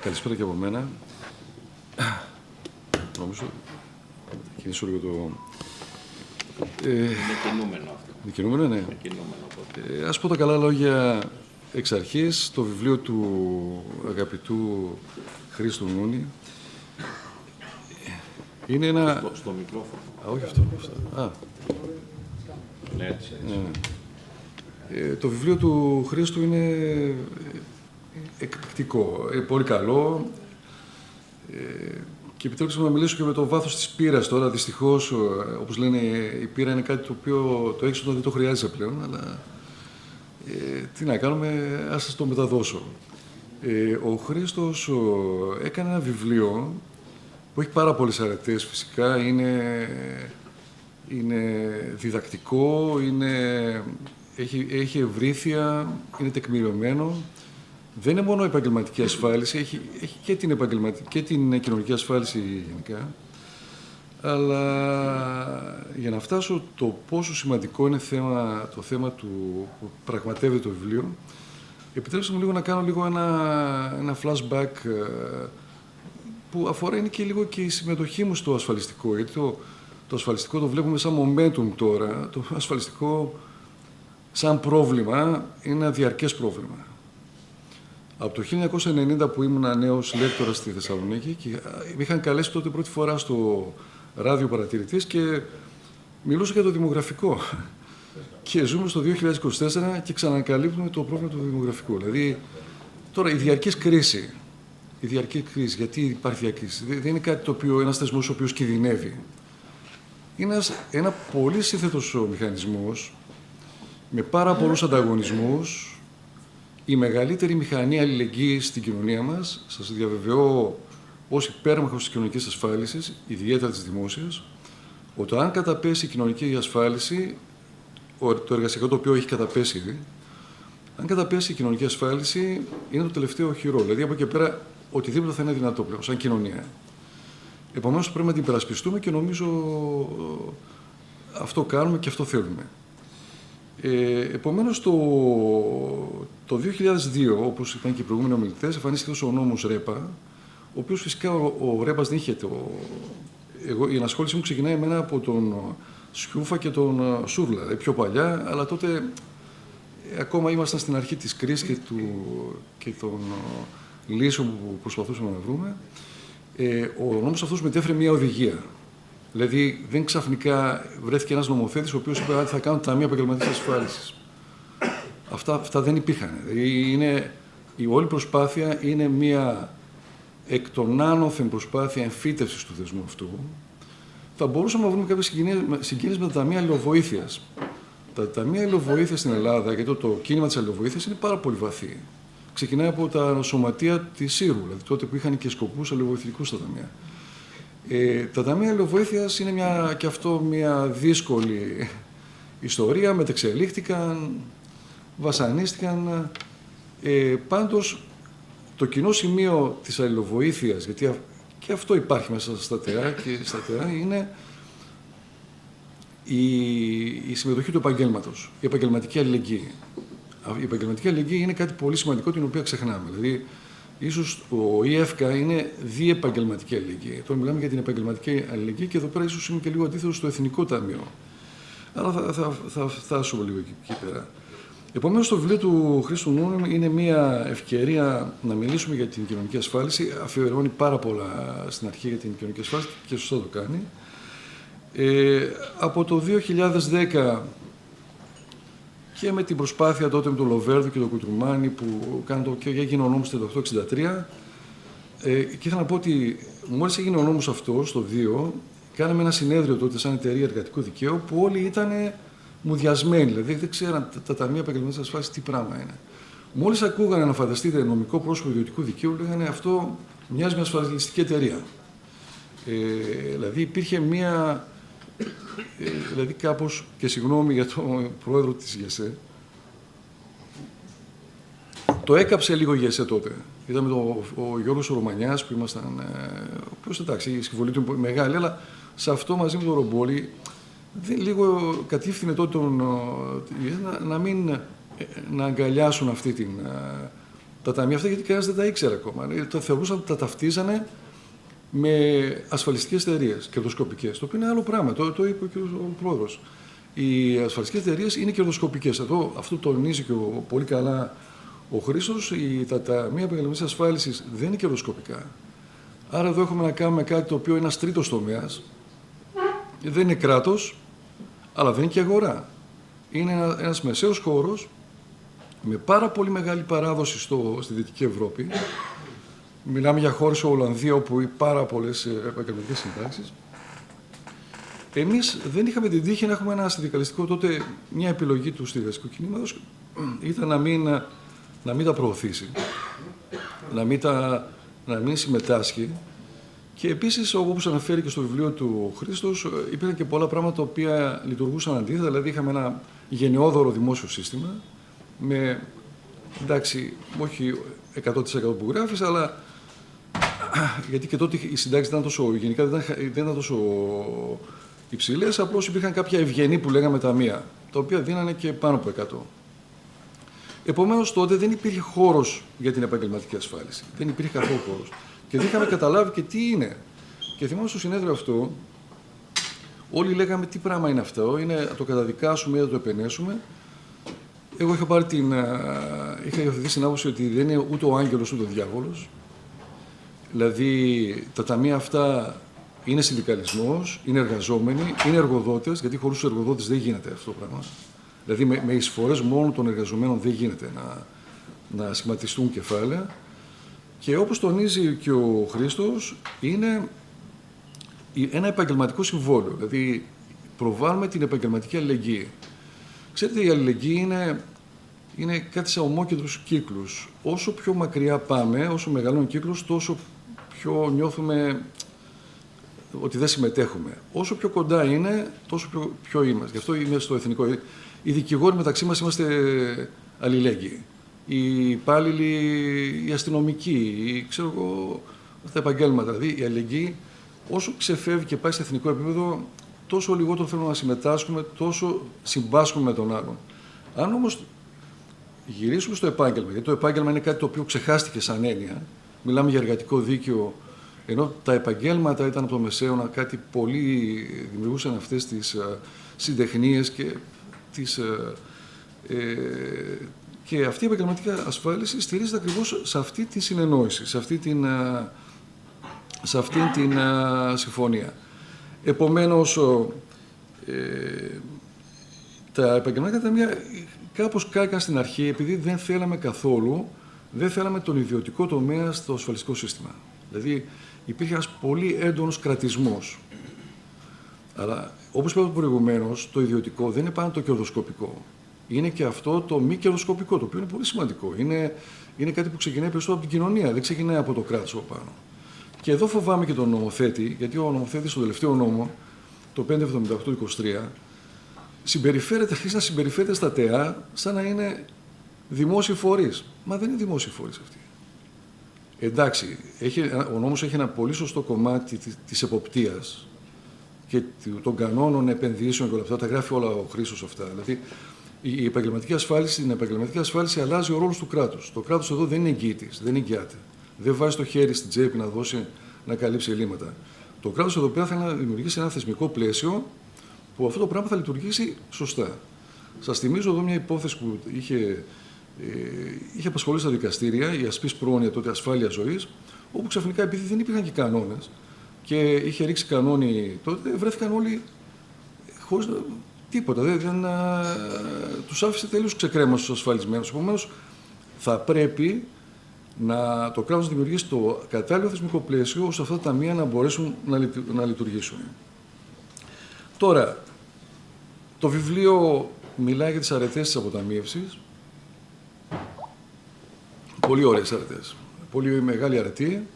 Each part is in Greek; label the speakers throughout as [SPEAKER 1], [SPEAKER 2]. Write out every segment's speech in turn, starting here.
[SPEAKER 1] Καλησπέρα και από μένα. Νομίζω θα κινήσω λίγο το...
[SPEAKER 2] Είναι κινούμενο αυτό.
[SPEAKER 1] Είναι κινούμενο, ναι.
[SPEAKER 2] Είναι κινούμενο,
[SPEAKER 1] Ας πω τα καλά λόγια εξ αρχής. Το βιβλίο του αγαπητού Χρήστου Νούνη είναι ένα...
[SPEAKER 2] Στο μικρόφωνο.
[SPEAKER 1] Α, όχι αυτό. Α.
[SPEAKER 2] Ναι, έτσι.
[SPEAKER 1] Το βιβλίο του Χρήστου είναι εκπληκτικό, πολύ καλό. Και επιτρέψτε να μιλήσω και με το βάθος της πείρας τώρα. Δυστυχώς, όπως λένε, η πείρα είναι κάτι το οποίο το έχεις όταν δεν το χρειάζεσαι πλέον, αλλά τι να κάνουμε, ας σας το μεταδώσω. Ο Χρήστος έκανε ένα βιβλίο που έχει πάρα πολλές αρετές φυσικά, είναι διδακτικό, έχει ευρύθεια, είναι τεκμηριωμένο. Δεν είναι μόνο επαγγελματική ασφάλιση, έχει και την επαγγελματική και την κοινωνική ασφάλιση γενικά. Αλλά για να φτάσω το πόσο σημαντικό είναι το θέμα του που πραγματεύεται το βιβλίο, επιτρέψτε μου λίγο να κάνω λίγο ένα flashback που αφορά είναι και λίγο και η συμμετοχή μου στο ασφαλιστικό. Γιατί το ασφαλιστικό το βλέπουμε σαν momentum τώρα, το ασφαλιστικό σαν πρόβλημα είναι ένα διαρκές πρόβλημα. Από το 1990 που ήμουν νέος λέκτορας στη Θεσσαλονίκη και με είχαν καλέσει τότε πρώτη φορά στο ράδιο παρατηρητής και μιλούσα για το δημογραφικό. Και ζούμε στο 2024 και ξανακαλύπτουμε το πρόβλημα του δημογραφικού. Δηλαδή, τώρα η διαρκής κρίση, γιατί υπάρχει διακρίση, δεν είναι κάτι το οποίο ένας θεσμός ο οποίος κινδυνεύει. Είναι ένα πολύ σύνθετος μηχανισμός με πάρα πολλούς ανταγωνισμούς. Η μεγαλύτερη μηχανή αλληλεγγύης στην κοινωνία μας, σας διαβεβαιώ ως υπέρμαχος της κοινωνικής ασφάλισης, ιδιαίτερα της δημόσιας, ότι αν καταπέσει η κοινωνική ασφάλιση, το εργασιακό το οποίο έχει καταπέσει ήδη, αν καταπέσει η κοινωνική ασφάλιση, είναι το τελευταίο χειρό. Δηλαδή από εκεί πέρα οτιδήποτε θα είναι δυνατό πλέον, σαν κοινωνία. Επομένως πρέπει να την υπερασπιστούμε και νομίζω αυτό κάνουμε και αυτό θέλουμε. Επομένως, το 2002, όπως είπαν και οι προηγούμενοι ομιλητές, εμφανίστηκε ο νόμος ΡΕΠΑ, ο οποίος φυσικά ο ΡΕΠΑς δεν είχε η ενασχόληση μου ξεκινάει εμένα από τον Σιούφα και τον Σούρλα, δηλαδή πιο παλιά, αλλά τότε ακόμα ήμασταν στην αρχή της κρίσης και των λύσεων που προσπαθούσαμε να βρούμε. Ο νόμος αυτός μετέφερε μια οδηγία. Δηλαδή, δεν ξαφνικά βρέθηκε ένας νομοθέτης ο οποίος είπε ότι θα κάνουν ταμεία επαγγελματικής ασφάλισης. Αυτά δεν υπήρχαν. Δηλαδή, η όλη προσπάθεια είναι μια εκ των άνωθεν προσπάθεια εμφύτευσης του θεσμού αυτού. Θα μπορούσαμε να βρούμε κάποιες συγκίνησεις με τα ταμεία αλληλοβοήθειας. Τα ταμεία αλληλοβοήθειας στην Ελλάδα, γιατί το κίνημα της αλληλοβοήθειας είναι πάρα πολύ βαθύ. Ξεκινάει από τα σωματεία της Σύρου, δηλαδή τότε που είχαν και σκοπούς αλληλοβοηθητικούς στα ταμεία. Τα ταμεία αλληλοβοήθειας είναι και αυτό μια δύσκολη ιστορία, μετεξελίχθηκαν, βασανίστηκαν. Πάντως, το κοινό σημείο της αλληλοβοήθειας, γιατί και αυτό υπάρχει μέσα στα ΤΕΑ και στα ΤΕΑ, είναι η συμμετοχή του επαγγέλματος, η επαγγελματική αλληλεγγύη. Η επαγγελματική αλληλεγγύη είναι κάτι πολύ σημαντικό, την οποία ξεχνάμε. Δηλαδή, ίσως ο ΙΕΦΚΑ είναι διεπαγγελματική αλληλεγγύη. Τώρα μιλάμε για την επαγγελματική αλληλεγγύη και εδώ πέρα ίσως είμαι και λίγο αντίθετο στο Εθνικό Ταμείο. Αλλά θα φτάσω λίγο εκεί πέρα. Επομένως, το βιβλίο του Χρήστου Νούνη είναι μια ευκαιρία να μιλήσουμε για την κοινωνική ασφάλιση. Αφιερώνει πάρα πολλά στην αρχή για την κοινωνική ασφάλιση και σωστά το κάνει. Από το 2010 και με την προσπάθεια τότε με τον Λοβέρδο και τον Κουτρουμάνη που έγινε ο νόμος το 1863 και ήθελα να πω ότι μόλις έγινε ο νόμος αυτός το 2, κάναμε ένα συνέδριο τότε σαν εταιρεία εργατικού δικαίου που όλοι ήταν μουδιασμένοι, δηλαδή δεν ξέραν τα ταμεία επαγγελματικής ασφάλισης τι πράγμα είναι. Μόλις ακούγανε να φανταστείτε νομικό πρόσωπο ιδιωτικού δικαίου, λέγανε αυτό μοιάζει με ασφαλιστική εταιρεία. Δηλαδή υπήρχε δηλαδή κάπως, και συγγνώμη για τον πρόεδρο της ΓΕΣΕ, το έκαψε λίγο η ΓΕΣΕ τότε. Είδαμε ο Γιώργος Ρωμανιάς που ήμασταν, ο οποίος εντάξει, η συμβολή του είναι μεγάλη, αλλά σε αυτό μαζί με τον Ρομπόλη, λίγο κατήφθηνε τότε να αγκαλιάσουν αυτή τα ταμεία αυτά, γιατί κανένας δεν τα ήξερε ακόμα. Τα θεωρούσαν ότι τα ταυτίζανε με ασφαλιστικές εταιρείες κερδοσκοπικές. Το οποίο είναι άλλο πράγμα. Το είπε και ο πρόεδρος. Οι ασφαλιστικές εταιρείες είναι κερδοσκοπικές. Εδώ αυτό τονίζει και πολύ καλά ο Χρήστος. Τα ταμεία επαγγελματικής ασφάλισης δεν είναι κερδοσκοπικά. Άρα εδώ έχουμε να κάνουμε κάτι το οποίο είναι ένας τρίτος τομέας. Δεν είναι κράτος, αλλά δεν είναι και αγορά. Είναι ένας μεσαίος χώρος με πάρα πολύ μεγάλη παράδοση στη Δυτική Ευρώπη. Μιλάμε για χώρες όπως η Ολλανδία, όπου υπάρχουν πάρα πολλές επαγγελματικές συντάξεις. Εμείς δεν είχαμε την τύχη να έχουμε ένα συνδικαλιστικό, τότε μια επιλογή του συνδικαλιστικού κινήματος ήταν να μην τα προωθήσει, να μην συμμετάσχει. Και επίσης, όπως αναφέρει και στο βιβλίο του Χρήστος, υπήρχαν και πολλά πράγματα τα οποία λειτουργούσαν αντίθετα. Δηλαδή, είχαμε ένα γενναιόδωρο δημόσιο σύστημα, με, εντάξει, όχι 100% που γράφεις, αλλά γιατί και τότε οι συντάξεις γενικά δεν ήταν τόσο υψηλές, απλώς υπήρχαν κάποια ευγενή που λέγαμε ταμεία, τα οποία δίνανε και πάνω από 100. Επομένως, τότε δεν υπήρχε χώρος για την επαγγελματική ασφάλιση. Δεν υπήρχε καθόλου χώρος. Και δεν είχαμε καταλάβει και τι είναι. Και θυμάμαι στο συνέδριο αυτό, όλοι λέγαμε τι πράγμα είναι αυτό, είναι να το καταδικάσουμε ή να το επενέσουμε. Εγώ είχα υιοθετήσει την άποψη ότι δεν είναι ούτε ο άγγελος ούτε ο διάβολος. Δηλαδή, τα ταμεία αυτά είναι συνδικαλισμός, είναι εργαζόμενοι, είναι εργοδότες, γιατί χωρίς τους εργοδότες δεν γίνεται αυτό το πράγμα. Δηλαδή, με εισφορές μόνο των εργαζομένων δεν γίνεται να σχηματιστούν κεφάλαια. Και όπως τονίζει και ο Χρήστος, είναι ένα επαγγελματικό συμβόλαιο. Δηλαδή, προβάλλουμε την επαγγελματική αλληλεγγύη. Ξέρετε, η αλληλεγγύη είναι κάτι σε ομόκεντρους κύκλους. Όσο πιο μακριά πάμε, όσο μεγαλώνει ο κύκλος, τόσο πιο νιώθουμε ότι δεν συμμετέχουμε. Όσο πιο κοντά είναι, τόσο πιο είμαστε. Γι' αυτό είμαι στο εθνικό. Οι δικηγόροι μεταξύ μας είμαστε αλληλέγγυοι. Οι υπάλληλοι, οι αστυνομικοί, ξέρω εγώ, τα επαγγέλματα. Δηλαδή, η αλληλεγγύη, όσο ξεφεύγει και πάει σε εθνικό επίπεδο, τόσο λιγότερο θέλουμε να συμμετάσχουμε, τόσο συμπάσχουμε με τον άλλον. Αν όμως γυρίσουμε στο επάγγελμα, γιατί το επάγγελμα είναι κάτι το οποίο ξεχάστηκε σαν έννοια, μιλάμε για εργατικό δίκαιο, ενώ τα επαγγέλματα ήταν από το μεσαίωνα κάτι πολύ, δημιουργούσαν αυτές τις συντεχνίες και αυτή η επαγγελματική ασφάλιση στηρίζεται ακριβώς σε αυτή τη συνεννόηση, σε αυτή την συμφωνία. Επομένως, τα επαγγελματικά ταμεία κάπως κάκαν στην αρχή, επειδή δεν θέλαμε τον ιδιωτικό τομέα στο ασφαλιστικό σύστημα. Δηλαδή, υπήρχε ένας πολύ έντονος κρατισμός. Αλλά, όπως είπα προηγουμένως, το ιδιωτικό δεν είναι πάνω το κερδοσκοπικό. Είναι και αυτό το μη κερδοσκοπικό, το οποίο είναι πολύ σημαντικό. Είναι κάτι που ξεκινάει περισσότερο από την κοινωνία, δεν ξεκινάει από το κράτος από πάνω. Και εδώ φοβάμαι και τον νομοθέτη, γιατί ο νομοθέτης στο τελευταίο νόμο, το 578-23, αρχίζει να συμπεριφέρεται στα ΤΕΑ σαν να είναι δημόσιοι φορείς. Μα δεν είναι δημόσιοι φορείς αυτοί. Εντάξει, ο νόμος έχει ένα πολύ σωστό κομμάτι της εποπτείας και των κανόνων επενδύσεων και όλα αυτά, τα γράφει όλα ο Χρήστος αυτά. Δηλαδή, η επαγγελματική ασφάλιση, στην επαγγελματική ασφάλιση αλλάζει ο ρόλος του κράτους. Το κράτος εδώ δεν είναι εγγυητής, δεν εγγυάται. Δεν βάζει το χέρι στην τσέπη να καλύψει ελλείμματα. Το κράτος εδώ πέρα θέλει να δημιουργήσει ένα θεσμικό πλαίσιο που αυτό το πράγμα θα λειτουργήσει σωστά. Σας θυμίζω εδώ μια υπόθεση που είχε απασχολήσει στα δικαστήρια, η ασπής πρόνοια τότε ασφάλεια ζωής, όπου ξαφνικά επειδή δεν υπήρχαν και κανόνες και είχε ρίξει κανόνι τότε, βρέθηκαν όλοι χωρίς τίποτα. Τους άφησε τελείως ξεκρέμαστος τους ασφαλισμένους. Επομένως, θα πρέπει το κράτος να δημιουργήσει το κατάλληλο θεσμικό πλαίσιο ώστε αυτά τα ταμεία να μπορέσουν να λειτουργήσουν. Τώρα, το βιβλίο μιλάει για τις αρετές της αποταμίευσης. Πολύ ωραίες αρετές. Πολύ μεγάλη αρετή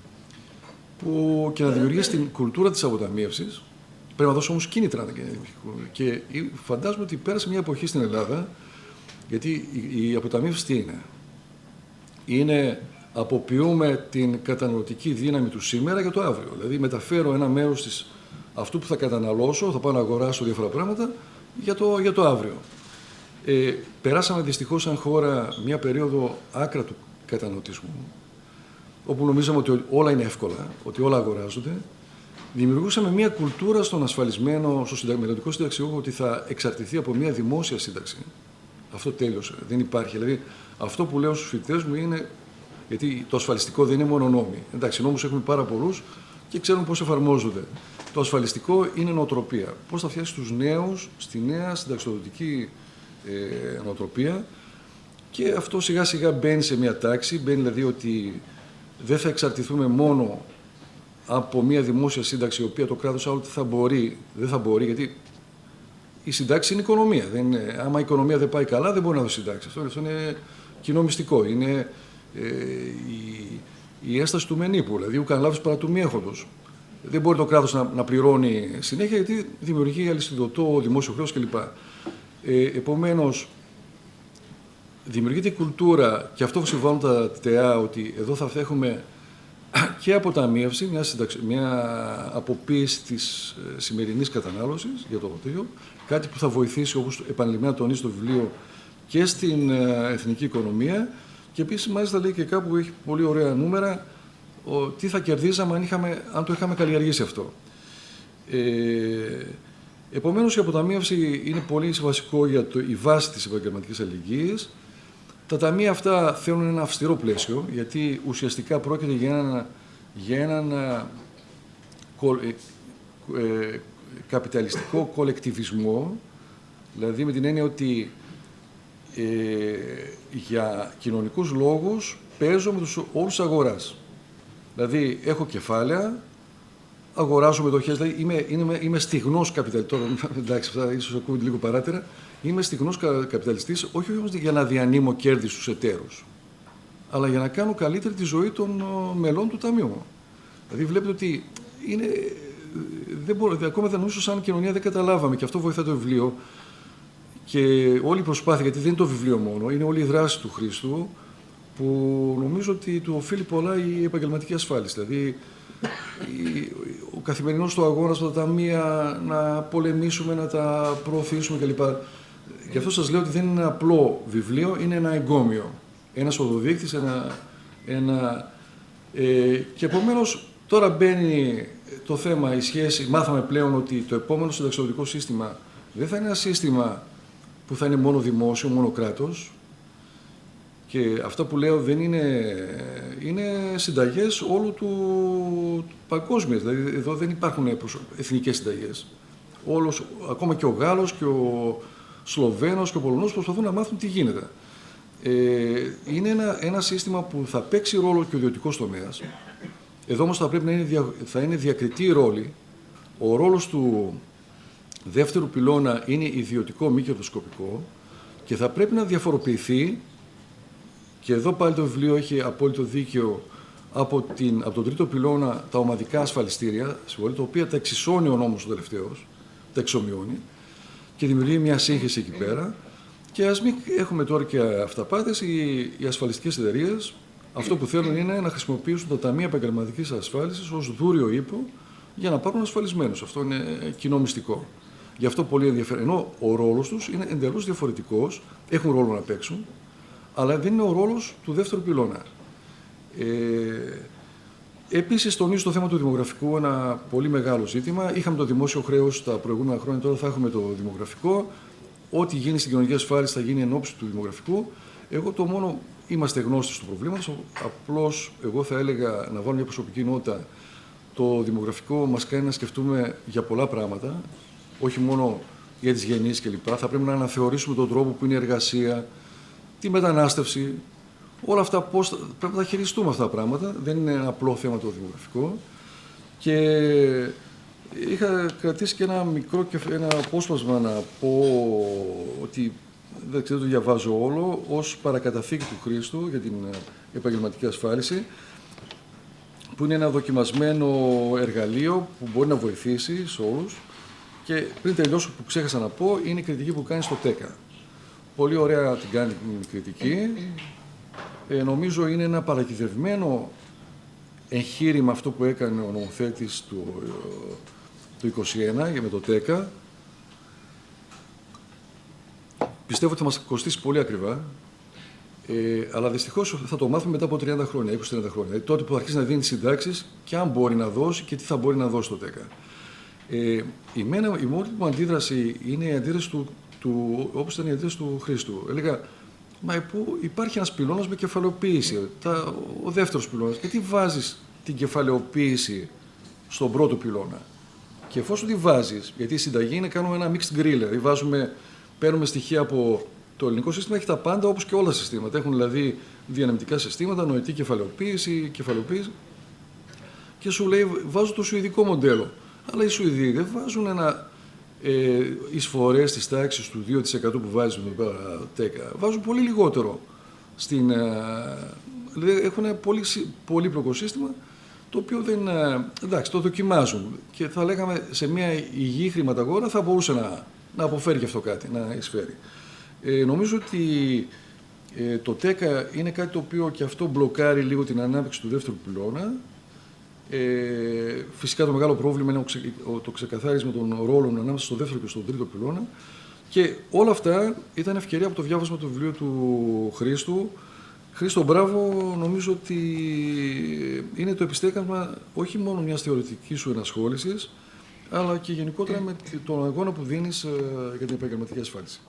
[SPEAKER 1] που και να δημιουργήσει την κουλτούρα της αποταμίευσης. Πρέπει να δώσει όμως κίνητρα. Και φαντάζομαι ότι πέρασε μια εποχή στην Ελλάδα, γιατί η αποταμίευση τι είναι? Αποποιούμε την καταναλωτική δύναμη του σήμερα για το αύριο. Δηλαδή, μεταφέρω ένα μέρος αυτού που θα καταναλώσω, θα πάω να αγοράσω διάφορα πράγματα για το αύριο. Περάσαμε δυστυχώς σαν χώρα μια περίοδο άκρα του καταναλωτισμού, όπου νομίζαμε ότι όλα είναι εύκολα, ότι όλα αγοράζονται, δημιουργούσαμε μια κουλτούρα στον ασφαλισμένο, στο μελλοντικό συνταξιούχο, ότι θα εξαρτηθεί από μια δημόσια σύνταξη. Αυτό τέλειωσε. Δεν υπάρχει. Δηλαδή, αυτό που λέω στους φοιτητές μου είναι. Γιατί το ασφαλιστικό δεν είναι μόνο νόμοι. Εντάξει, νόμους έχουμε πάρα πολλούς και ξέρουμε πώς εφαρμόζονται. Το ασφαλιστικό είναι νοοτροπία. Πώς θα φτιάξει τους νέους στη νέα συνταξιοδοτική νοοτροπία. Και αυτό σιγά σιγά μπαίνει σε μια τάξη. Μπαίνει δηλαδή ότι δεν θα εξαρτηθούμε μόνο από μια δημόσια σύνταξη, η οποία το κράτος άλλο δεν θα μπορεί, γιατί η συντάξη είναι οικονομία. Άμα η οικονομία δεν πάει καλά, δεν μπορεί να δώσει συντάξη. Αυτό είναι κοινό μυστικό. Είναι η ένσταση του μενίπου, δηλαδή ο κανλάβης παρά του μη έχοντος. Δεν μπορεί το κράτος να πληρώνει συνέχεια, γιατί δημιουργεί αλυσιδωτό δημόσιο χρέος κλπ. Επομένως, δημιουργείται η κουλτούρα, και αυτό που συμβάλλουν τα ΤΕΑ, ότι εδώ θα έχουμε και αποταμίευση, μια αποποίηση της σημερινής κατανάλωσης για το δοτήριο, κάτι που θα βοηθήσει, όπως επανειλημμένα τονίζει το βιβλίο, και στην εθνική οικονομία. Και επίσης, μάλιστα, λέει και κάπου, έχει πολύ ωραία νούμερα, τι θα κερδίζαμε αν το είχαμε καλλιεργήσει αυτό. Επομένως, η αποταμίευση είναι πολύ βασικό για η βάση της επαγγελματικής αλληλεγγύης. Τα ταμεία αυτά θέλουν ένα αυστηρό πλαίσιο, γιατί ουσιαστικά πρόκειται για έναν καπιταλιστικό κολεκτιβισμό, δηλαδή με την έννοια ότι για κοινωνικούς λόγους παίζω με τους όρους αγοράς. Δηλαδή, έχω κεφάλαια, αγοράζω μετοχές, δηλαδή είμαι στιγνός καπιταλιστής. Εντάξει, αυτά ίσως ακούγονται λίγο παράτερα. Είμαι στιγνός καπιταλιστής, όχι όμως για να διανύμω κέρδη στους εταίρους, αλλά για να κάνω καλύτερη τη ζωή των μελών του ταμείου. Δηλαδή, βλέπετε ότι ακόμα δεν νομίζω, σαν κοινωνία δεν καταλάβαμε, και αυτό βοηθάει το βιβλίο. Και όλη η προσπάθεια, γιατί δεν είναι το βιβλίο μόνο, είναι όλη η δράση του Χρήστου, που νομίζω ότι του οφείλει πολλά η επαγγελματική ασφάλιση. Δηλαδή, ο καθημερινός του αγώνας με τα ταμεία, να πολεμήσουμε, να τα προωθήσουμε κλπ. Γι' αυτό σας λέω ότι δεν είναι ένα απλό βιβλίο, είναι ένα εγκόμιο. Ένας οδοδείκτης, και επομένως τώρα μπαίνει το θέμα, η σχέση. Μάθαμε πλέον ότι το επόμενο συνταξιοδοτικό σύστημα δεν θα είναι ένα σύστημα που θα είναι μόνο δημόσιο, μόνο κράτος. Και αυτά που λέω δεν είναι συνταγές όλου του παγκόσμιας. Δηλαδή, εδώ δεν υπάρχουν εθνικές συνταγές. Ακόμα και ο Γάλλος και ο Σλοβαίνος και ο Πολωνός προσπαθούν να μάθουν τι γίνεται. Είναι ένα σύστημα που θα παίξει ρόλο και ο ιδιωτικός τομέας. Εδώ όμως θα είναι διακριτή η ρόλη. Ο ρόλος του δεύτερου πυλώνα είναι ιδιωτικό, μη κερδοσκοπικό, και θα πρέπει να διαφοροποιηθεί. Και εδώ πάλι το βιβλίο έχει απόλυτο δίκαιο από τον τρίτο πυλώνα, τα ομαδικά ασφαλιστήρια, τα οποία τα εξισώνει ο νόμος ο τελευταίος, τα εξομοιώνει και δημιουργεί μια σύγχυση εκεί πέρα. Και ας μην έχουμε τώρα και αυταπάτες, οι ασφαλιστικές εταιρείες αυτό που θέλουν είναι να χρησιμοποιήσουν τα ταμεία επαγγελματικής ασφάλισης ως δούριο ύπο για να πάρουν ασφαλισμένους. Αυτό είναι κοινό μυστικό. Γι' αυτό πολύ ενδιαφέρον. Ενώ ο ρόλος τους είναι εντελώς διαφορετικός, έχουν ρόλο να παίξουν, αλλά δεν είναι ο ρόλος του δεύτερου πυλώνα. Επίσης, τονίζω το θέμα του δημογραφικού, ένα πολύ μεγάλο ζήτημα. Είχαμε το δημόσιο χρέος τα προηγούμενα χρόνια, τώρα θα έχουμε το δημογραφικό. Ό,τι γίνει στην κοινωνική ασφάλιση θα γίνει εν ώψη του δημογραφικού. Εγώ το μόνο είμαστε γνώστες του προβλήματος. Απλώς, εγώ θα έλεγα να βάλω μια προσωπική νότα. Το δημογραφικό μας κάνει να σκεφτούμε για πολλά πράγματα, όχι μόνο για τις γεννήσεις κλπ. Θα πρέπει να αναθεωρήσουμε τον τρόπο που είναι η εργασία, τη μετανάστευση, όλα αυτά, πρέπει να τα χειριστούμε αυτά τα πράγματα. Δεν είναι ένα απλό θέμα το δημογραφικό. Και είχα κρατήσει και ένα απόσπασμα να πω ότι δεν το διαβάζω όλο, ως παρακαταθήκη του Χρήστου για την επαγγελματική ασφάλιση, που είναι ένα δοκιμασμένο εργαλείο που μπορεί να βοηθήσει σε όλους. Και πριν τελειώσω, που ξέχασα να πω, είναι η κριτική που κάνει στο ΤΕΚΑ. Πολύ ωραία την κάνει την κριτική. Νομίζω είναι ένα παρακυδευμένο εγχείρημα αυτό που έκανε ο νομοθέτης του 2021 με το ΤΕΚΑ. Πιστεύω ότι θα μας κοστίσει πολύ ακριβά. Αλλά δυστυχώς θα το μάθουμε μετά από 30 χρόνια, 20-30 χρόνια. Τότε που θα αρχίσει να δίνει συντάξεις και αν μπορεί να δώσει και τι θα μπορεί να δώσει το ΤΕΚΑ. Η μόνη μου αντίδραση είναι η αντίδραση όπως ήταν η αντίδραση του Χρήστου. Έλεγα, μα υπάρχει ένας πυλώνας με κεφαλαιοποίηση. Ο δεύτερος πυλώνας. Γιατί βάζεις την κεφαλαιοποίηση στον πρώτο πυλώνα? Και εφόσον τη βάζεις, γιατί η συνταγή είναι κάνουμε ένα mixed grill, δηλαδή παίρνουμε στοιχεία από το ελληνικό σύστημα, έχει τα πάντα όπως και όλα τα συστήματα. Έχουν δηλαδή διανεμητικά συστήματα, νοητή κεφαλαιοποίηση. Και σου λέει, βάζω το σουηδικό μοντέλο. Αλλά οι Σουηδοί δεν βάζουν εισφορές στις τάξεις του 2% που βάζει με το ΤΕΚΑ. Βάζουν πολύ λιγότερο. Δηλαδή έχουν ένα πολύ πολύπλοκο σύστημα, το οποίο δεν. Εντάξει, το δοκιμάζουν. Και θα λέγαμε σε μια υγιή χρηματαγορά θα μπορούσε να αποφέρει και αυτό κάτι, να εισφέρει. Νομίζω ότι το ΤΕΚΑ είναι κάτι το οποίο και αυτό μπλοκάρει λίγο την ανάπτυξη του δεύτερου πυλώνα. Φυσικά το μεγάλο πρόβλημα είναι το ξεκαθάρισμα των ρόλων ανάμεσα στο δεύτερο και στον τρίτο πυλώνα. Και όλα αυτά ήταν ευκαιρία από το διάβασμα του βιβλίου του Χρήστου. Χρήστο, μπράβο, νομίζω ότι είναι το επιστέγασμα όχι μόνο μιας θεωρητικής σου ενασχόλησης, αλλά και γενικότερα με τον αγώνα που δίνεις για την επαγγελματική ασφάλιση.